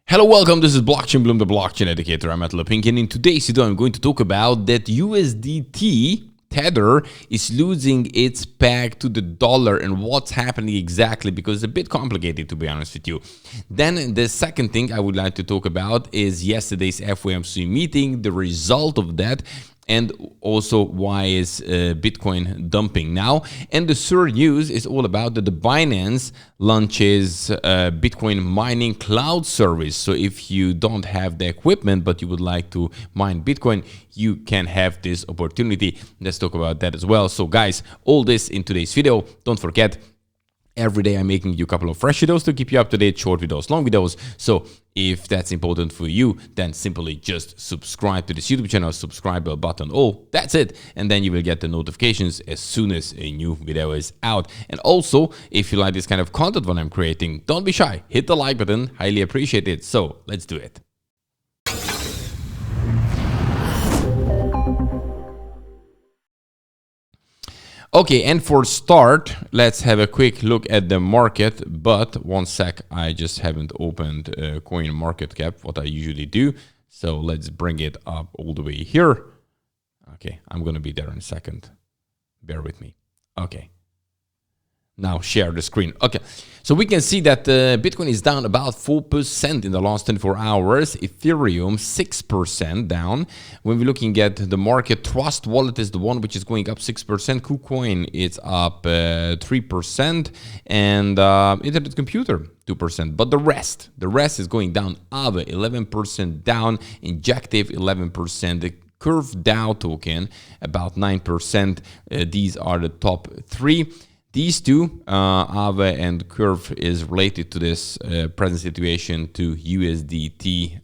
Hello, welcome. This is Blockchain Bloom, the blockchain educator. I'm Matt Pink, and in today's video, I'm going to talk about that USDT Tether is losing its peg to the dollar and what's happening exactly, because it's a bit complicated, to be honest with you. Then the second thing I would like to talk about is yesterday's FOMC meeting, the result of that, and also why is Bitcoin dumping now. And the third news is all about that the Binance launches Bitcoin mining cloud service. So if you don't have the equipment but you would like to mine Bitcoin, you can have this opportunity. Let's talk about that as well. So guys, all this in today's video. Don't forget, every day I'm making you a couple of fresh videos to keep you up to date, short videos, long videos. So if that's important for you, then simply just subscribe to this YouTube channel, subscribe bell button, that's it. And then you will get the notifications as soon as a new video is out. And also, if you like this kind of content when I'm creating, don't be shy, hit the like button, highly appreciate it. So let's do it. Okay, and for start, let's have a quick look at the market. But one sec, I just haven't opened coin market cap, what I usually do. So let's bring it up all the way here. Okay, I'm gonna be there in a second. Bear with me. Okay. Now share the screen. Okay, so we can see that Bitcoin is down about 4% in the last 24 hours. Ethereum 6% down. When we're looking at the market, Trust Wallet is the one which is going up 6%. KuCoin is up 3%, and Internet Computer 2%. But the rest is going down. Aave 11% down. Injective 11%. The Curve DAO token about 9%. These are the top three. These two, Aave and Curve, is related to this present situation to USDT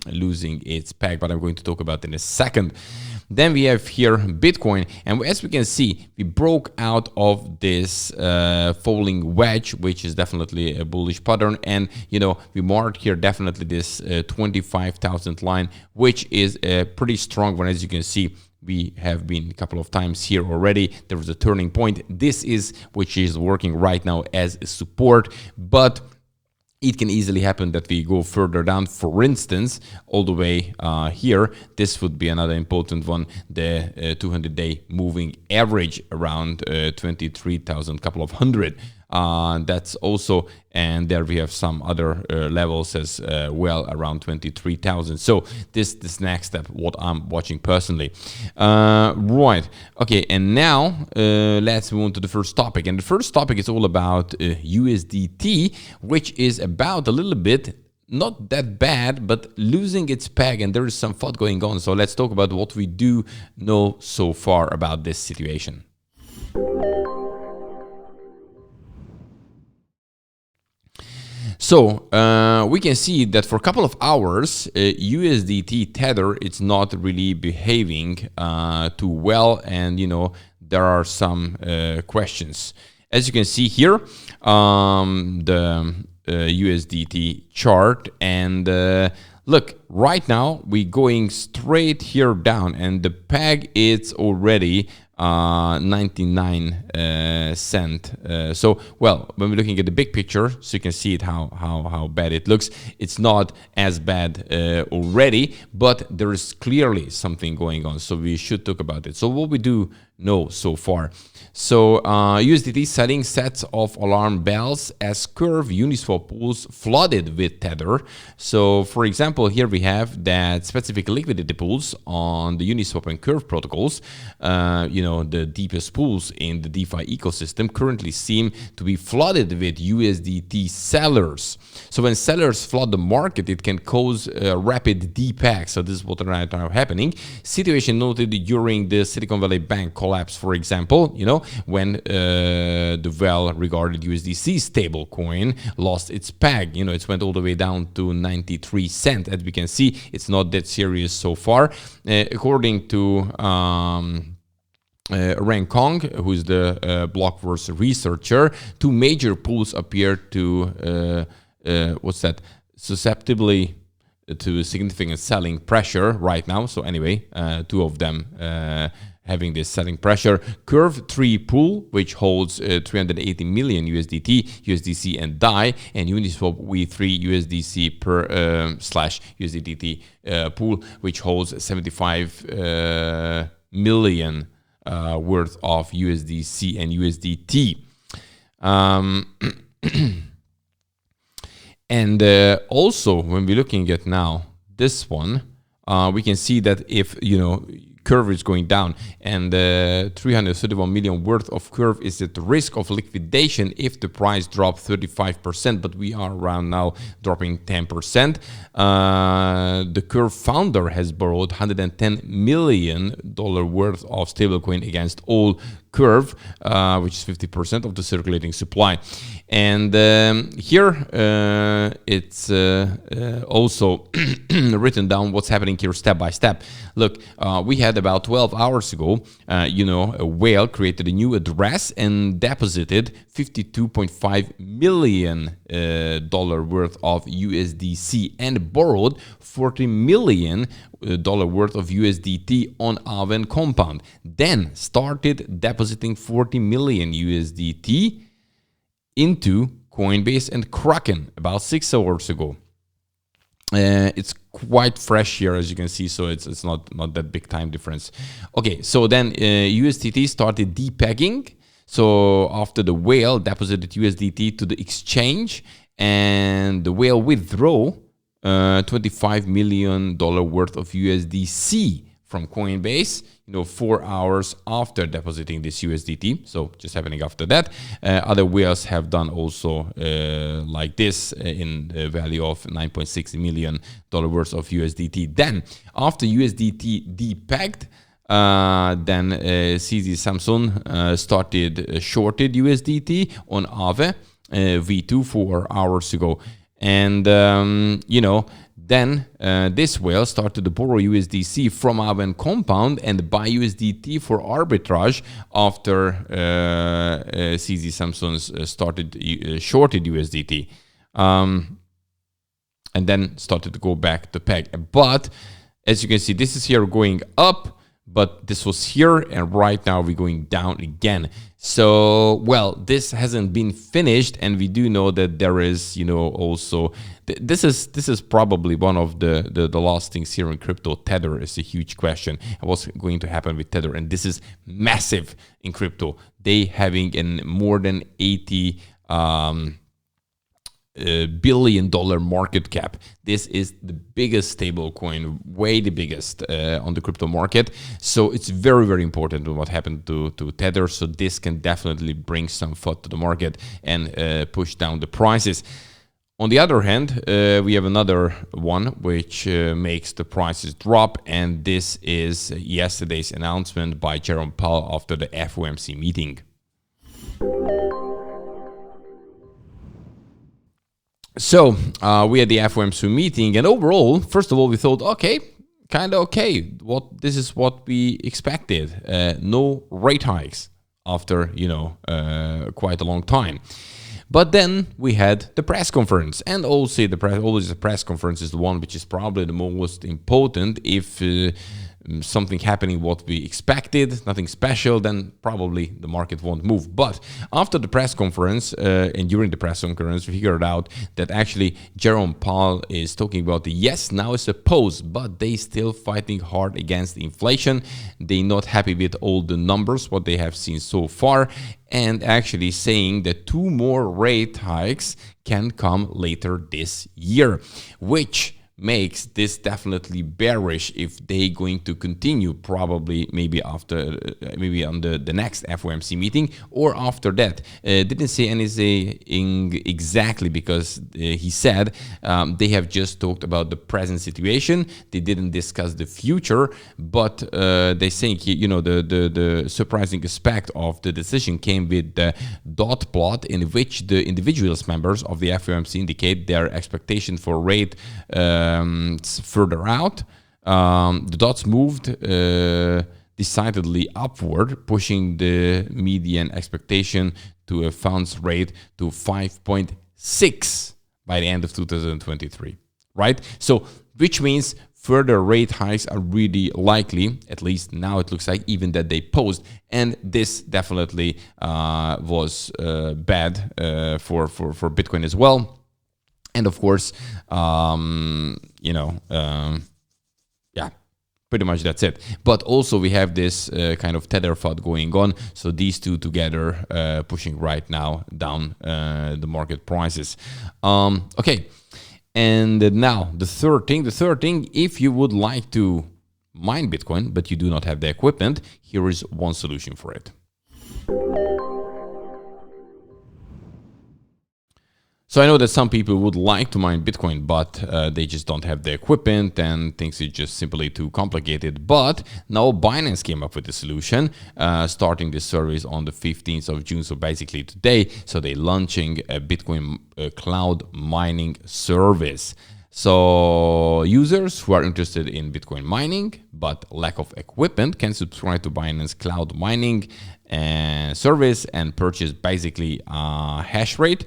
losing its peg, but I'm going to talk about it in a second. Then we have here Bitcoin, and as we can see, we broke out of this falling wedge, which is definitely a bullish pattern, and we marked here definitely this 25,000 line, which is a pretty strong one. As you can see, we have been a couple of times here already. There was a turning point. This is which is working right now as a support, but it can easily happen that we go further down. For instance, all the way here, this would be another important one, the 200-day moving average around 23,000, couple of hundred. That's also, and there we have some other levels as well around 23,000. So this next step, what I'm watching personally. Right. Okay, and now let's move on to the first topic. And the first topic is all about USDT, which is about a little bit not that bad, but losing its peg, and there is some thought going on. So let's talk about what we do know so far about this situation. So we can see that for a couple of hours, USDT Tether, it's not really behaving too well, and there are some questions. As you can see here, the USDT chart, and look, right now we're going straight here down, and the peg is already 99 cent. So, well, when we're looking at the big picture, so you can see it how bad it looks. It's not as bad already, but there is clearly something going on. So we should talk about it. So what we do know so far. So USDT selling sets of alarm bells as Curve Uniswap pools flooded with Tether. So for example, here we have that specific liquidity pools on the Uniswap and Curve protocols, the deepest pools in the DeFi ecosystem, currently seem to be flooded with USDT sellers. So when sellers flood the market, it can cause rapid depeg. So this is what right now happening. Situation noted during the Silicon Valley Bank collapse, for example, when the well-regarded USDC stablecoin lost its peg. It went all the way down to 93 cents. As we can see, it's not that serious so far. According to Ren Kong, who's the Blockverse researcher, two major pools appear to susceptibly to significant selling pressure right now. So anyway, two of them having this selling pressure. Curve 3 pool, which holds 380 million USDT, USDC, and DAI, and Uniswap V3 USDC per slash USDT pool, which holds 75 million worth of USDC and USDT. And also, when we're looking at now this one, we can see that if, curve is going down and 331 million worth of curve is at risk of liquidation if the price drops 35%, but we are around now dropping 10%. The curve founder has borrowed $110 million worth of stablecoin against all curve, which is 50% of the circulating supply. And here it's also written down what's happening here step by step. Look, we had about 12 hours ago, a whale created a new address and deposited $52.5 million worth of USDC and borrowed $40 million worth of USDT on Aave Compound. Then started depositing 40 million USDT into Coinbase and Kraken about 6 hours ago. It's quite fresh here, as you can see, so it's not that big time difference. Okay, so then USDT started depegging. So after the whale deposited USDT to the exchange, and the whale withdrew $25 million worth of USDC from Coinbase, 4 hours after depositing this USDT. So just happening after that. Other whales have done also like this in the value of $9.6 million worth of USDT. Then after USDT depegged, then CZ Samsung started shorted USDT on Aave V2 4 hours ago. And, then this whale started to borrow USDC from Aave Compound and buy USDT for arbitrage after CZ Samsung started shorted USDT. And then started to go back to peg. But as you can see, this is here going up, but this was here, and right now we're going down again. So, well, this hasn't been finished, and we do know that there is, also this is probably one of the last things here in crypto. Tether is a huge question. And what's going to happen with Tether? And this is massive in crypto. They having an more than 80 billion dollar market cap. This is the biggest stable coin, way the biggest on the crypto market. So it's very, very important what happened to Tether. So this can definitely bring some FUD to the market and push down the prices. On the other hand, we have another one which makes the prices drop, and this is yesterday's announcement by Jerome Powell after the FOMC meeting. So we had the FOMC meeting, and overall, first of all, we thought, okay, kind of okay. This is what we expected. No rate hikes after quite a long time. But then we had the press conference, and also always the press conference is the one which is probably the most important. If something happening what we expected, nothing special, then probably the market won't move. But after the press conference and during the press conference, we figured out that actually Jerome Powell is talking about the yes, now it's a pause, but they still fighting hard against inflation. They not happy with all the numbers, what they have seen so far, and actually saying that 2 more rate hikes can come later this year, which makes this definitely bearish if they going to continue, probably maybe after maybe on the next FOMC meeting or after that. Didn't say anything exactly, because he said they have just talked about the present situation. They didn't discuss the future, but they saying the surprising aspect of the decision came with the dot plot in which the individuals members of the FOMC indicate their expectation for rate further out. The dots moved decidedly upward, pushing the median expectation to a funds rate to 5.6 by the end of 2023. right? So which means further rate hikes are really likely, at least now it looks like, even that they posed. And this definitely was bad for Bitcoin as well. And of course, yeah, pretty much that's it. But also we have this kind of tether FUD going on. So these two together pushing right now down the market prices. Okay. And now the third thing, if you would like to mine Bitcoin, but you do not have the equipment, here is one solution for it. So I know that some people would like to mine Bitcoin, but they just don't have the equipment and thinks it's just simply too complicated. But now Binance came up with a solution, starting this service on the 15th of June. So basically today, so they're launching a Bitcoin cloud mining service. So users who are interested in Bitcoin mining, but lack of equipment, can subscribe to Binance cloud mining service and purchase basically hash rate.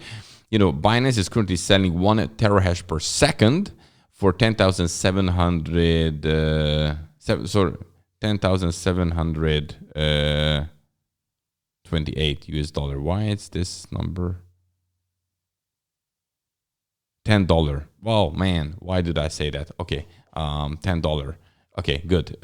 You know, Binance is currently selling 1 terahash per second for 10,728 US dollar. Why is this number $10? Wow, man, why did I say that? Okay, $10. Okay, good.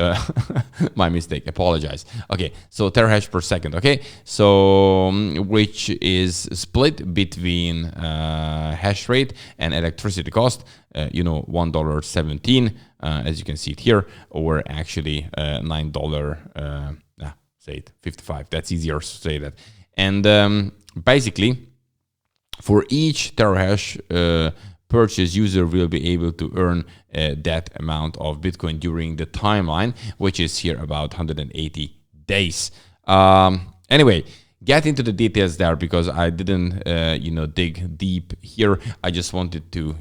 My mistake. Apologize. Okay, so terahash per second. Okay, so which is split between hash rate and electricity cost. $1.17, as you can see it here, or actually $9. Say it 55. That's easier to say that. And basically, for each terahash purchase, user will be able to earn that amount of Bitcoin during the timeline, which is here about 180 days. Anyway, get into the details there because I didn't, dig deep here. I just wanted to,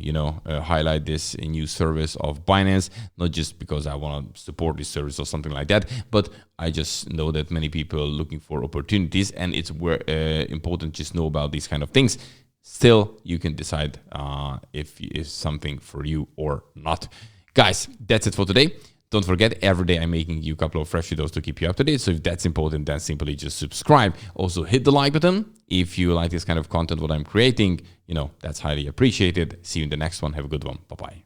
highlight this new service of Binance, not just because I want to support this service or something like that, but I just know that many people are looking for opportunities, and it's important to just know about these kind of things. Still, you can decide if it's something for you or not. Guys, that's it for today. Don't forget, every day I'm making you a couple of fresh videos to keep you up to date. So if that's important, then simply just subscribe. Also, hit the like button if you like this kind of content, what I'm creating. That's highly appreciated. See you in the next one. Have a good one. Bye-bye.